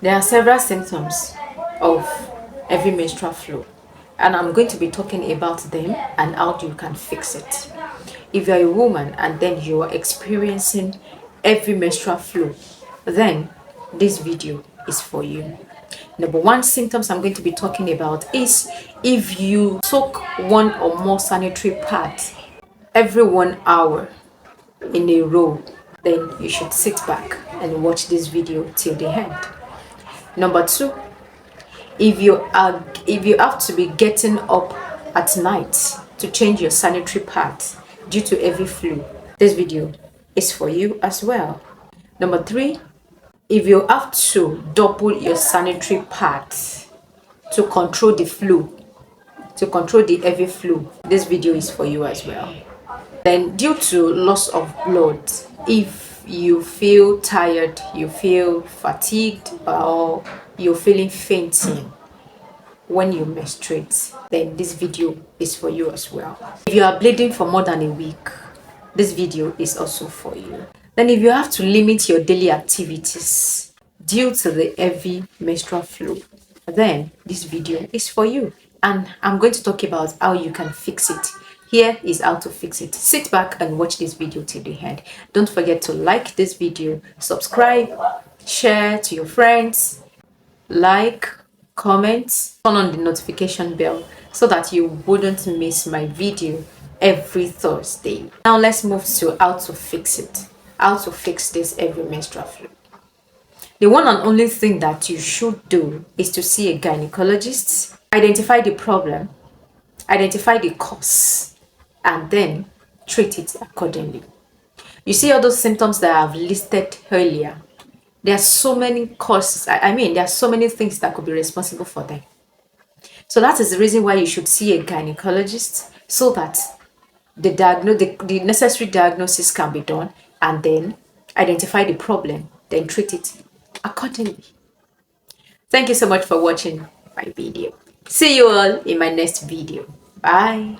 There are several symptoms of every menstrual flow, and I'm going to be talking about them and how you can fix it. If you're a woman and then you are experiencing every menstrual flow, then this video is for you. Number one symptoms I'm going to be talking about is if you soak one or more sanitary pads every 1 hour in a row, then you should sit back and watch this video till the end. Number two, if you have to be getting up at night to change your sanitary pads due to heavy flu, this video is for you as well. Number three, if you have to double your sanitary pads to control the flu, to control the heavy flu, this video is for you as well. Then due to loss of blood, if you feel tired, you feel fatigued, or you're feeling fainting when you menstruate, then this video is for you as well. If you are bleeding for more than a week, this video is also for you. Then if you have to limit your daily activities due to the heavy menstrual flow, then this video is for you. And I'm going to talk about how you can fix it. Here is how to fix it. Sit back and watch this video till the end. Don't forget to like this video, subscribe, share to your friends, like, comment, turn on the notification bell so that you wouldn't miss my video every Thursday. Now let's move to how to fix it. How to fix this every menstrual flow. The one and only thing that you should do is to see a gynecologist, identify the problem, identify the cause, and then treat it accordingly. You see all those symptoms that I've listed earlier. There are so many causes. There are so many things that could be responsible for them. So that is the reason why you should see a gynecologist, so that the necessary diagnosis can be done, and then identify the problem, then treat it accordingly. Thank you so much for watching my video. See you all in my next video. Bye.